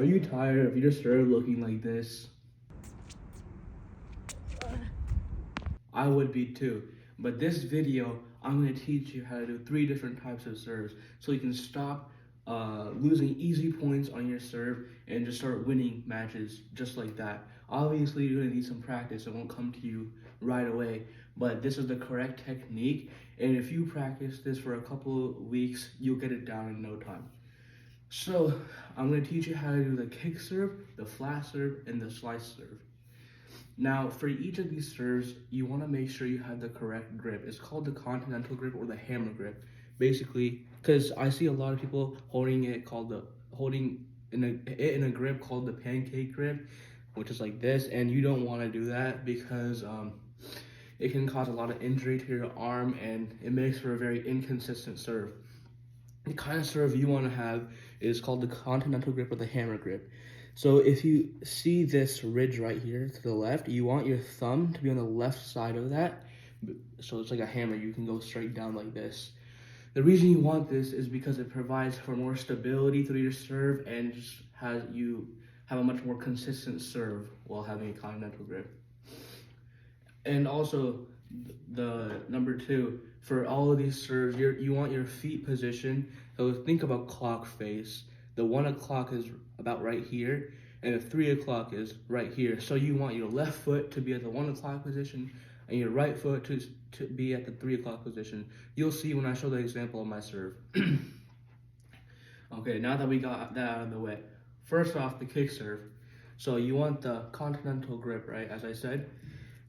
Are you tired of your serve looking like this? I would be too. But this video, I'm going to teach you how to do 3 different types of serves so you can stop losing easy points on your serve and just start winning matches just like that. Obviously, you're going to need some practice. It won't come to you right away, but this is the correct technique. And if you practice this for a couple of weeks, you'll get it down in no time. So I'm going to teach you how to do the kick serve, the flat serve, and the slice serve. Now, for each of these serves, you want to make sure you have the correct grip. It's called the continental grip or the hammer grip. Basically, because I see a lot of people holding it in a grip called the pancake grip, which is like this, and you don't want to do that because it can cause a lot of injury to your arm and it makes for a very inconsistent serve. The kind of serve you want to have is called the continental grip or the hammer grip. So if you see this ridge right here to the left, you want your thumb to be on the left side of that. So it's like a hammer, you can go straight down like this. The reason you want this is because it provides for more stability through your serve and just has you have a much more consistent serve while having a continental grip. And also, the number 2, for all of these serves, you want your feet position. So think about clock face. The 1 o'clock is about right here, and the 3 o'clock is right here. So you want your left foot to be at the 1 o'clock position, and your right foot to be at the 3 o'clock position. You'll see when I show the example of my serve. Okay, now that we got that out of the way, first off, the kick serve. So you want the continental grip, right, as I said.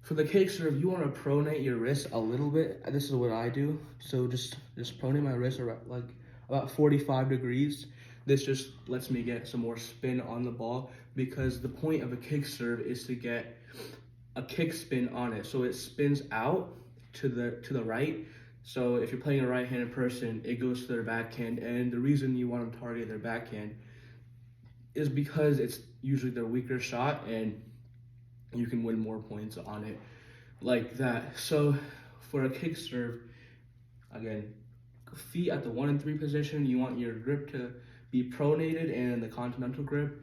For the kick serve, you want to pronate your wrist a little bit. This is what I do. So just pronate my wrist around, like about 45 degrees. This just lets me get some more spin on the ball because the point of a kick serve is to get a kick spin on it. So it spins out to the right. So if you're playing a right-handed person, it goes to their backhand. And the reason you want to target their backhand is because it's usually their weaker shot and you can win more points on it like that. So for a kick serve, again, feet at the 1 and 3 position, you want your grip to be pronated and the continental grip.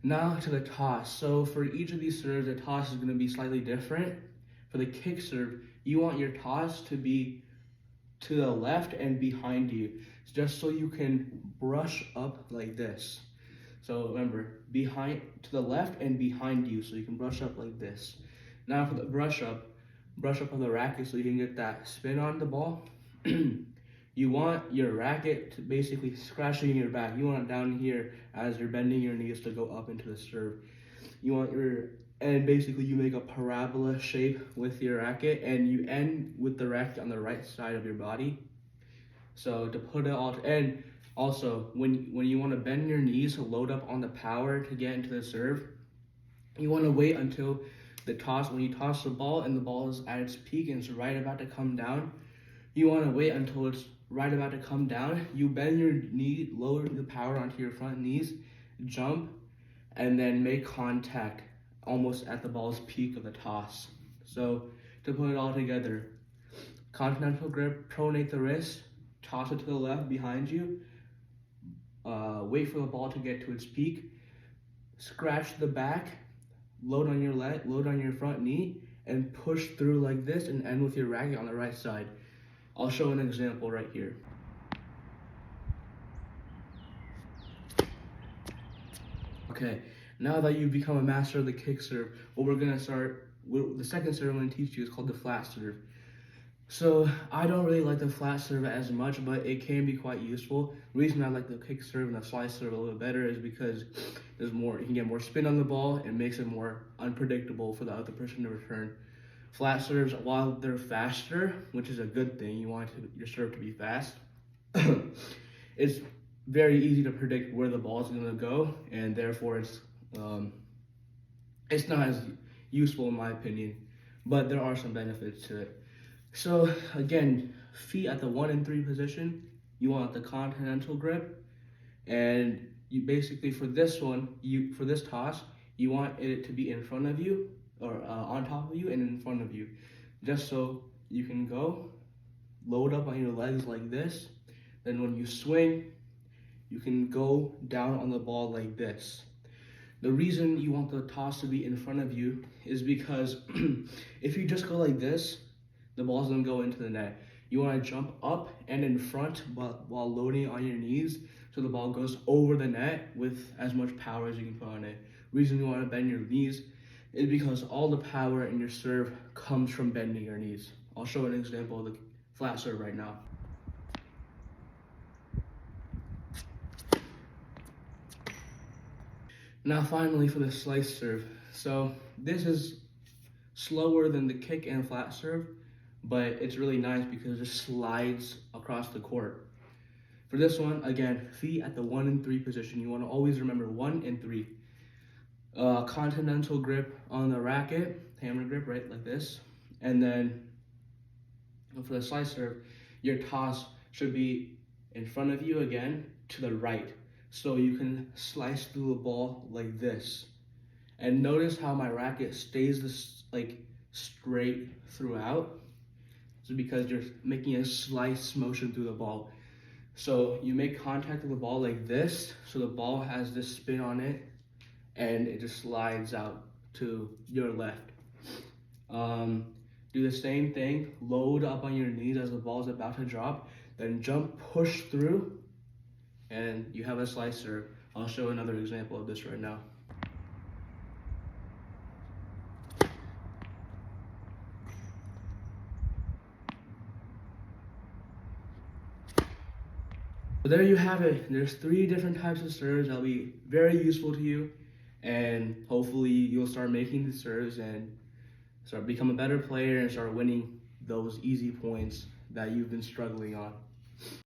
Now to the toss. So for each of these serves, the toss is going to be slightly different. For the kick serve, you want your toss to be to the left and behind you, just so you can brush up like this. So remember, to the left and behind you, so you can brush up like this. Now for the brush up on the racket so you can get that spin on the ball. You want your racket to basically scratching your back. You want it down here as you're bending your knees to go up into the serve. And basically you make a parabola shape with your racket and you end with the racket on the right side of your body. So to put it all, and also when you want to bend your knees to load up on the power to get into the serve, you want to wait until when you toss the ball and the ball is at its peak and it's right about to come down, you want to wait until it's right about to come down. You bend your knee, lower the power onto your front knees, jump, and then make contact almost at the ball's peak of the toss. So to put it all together, continental grip, pronate the wrist, toss it to the left behind you, wait for the ball to get to its peak, scratch the back, load on your leg, load on your front knee, and push through like this and end with your racket on the right side. I'll show an example right here. Okay, now that you've become a master of the kick serve, the second serve I'm going to teach you is called the flat serve. So I don't really like the flat serve as much, but it can be quite useful. The reason I like the kick serve and the slice serve a little bit better is because you can get more spin on the ball and makes it more unpredictable for the other person to return. Flat serves, while they're faster, which is a good thing, you want your serve to be fast, it's very easy to predict where the ball is going to go, and therefore it's not as useful in my opinion, but there are some benefits to it. So again, feet at the 1 and 3 position, you want the continental grip, and you basically for this toss, you want it to be in front of you, or on top of you and in front of you, just so you can go load up on your legs like this. Then when you swing, you can go down on the ball like this. The reason you want the toss to be in front of you is because if you just go like this, the ball's gonna go into the net. You wanna jump up and in front while loading on your knees so the ball goes over the net with as much power as you can put on it. Reason you wanna bend your knees is because all the power in your serve comes from bending your knees. I'll show an example of the flat serve right now. Now finally for the slice serve. So this is slower than the kick and flat serve, but it's really nice because it slides across the court. For this one, again, feet at the 1 and 3 position. You want to always remember 1 and 3. Continental grip on the racket, hammer grip, right, like this. And then for the slice serve, your toss should be in front of you again to the right. So you can slice through the ball like this. And notice how my racket stays this like straight throughout. It's because you're making a slice motion through the ball. So you make contact with the ball like this, so the ball has this spin on it, and it just slides out to your left. Do the same thing, load up on your knees as the ball is about to drop, then jump, push through, and you have a slice serve. I'll show another example of this right now. So there you have it. There's 3 different types of serves that'll be very useful to you, and hopefully you'll start making the serves and start become a better player and start winning those easy points that you've been struggling on.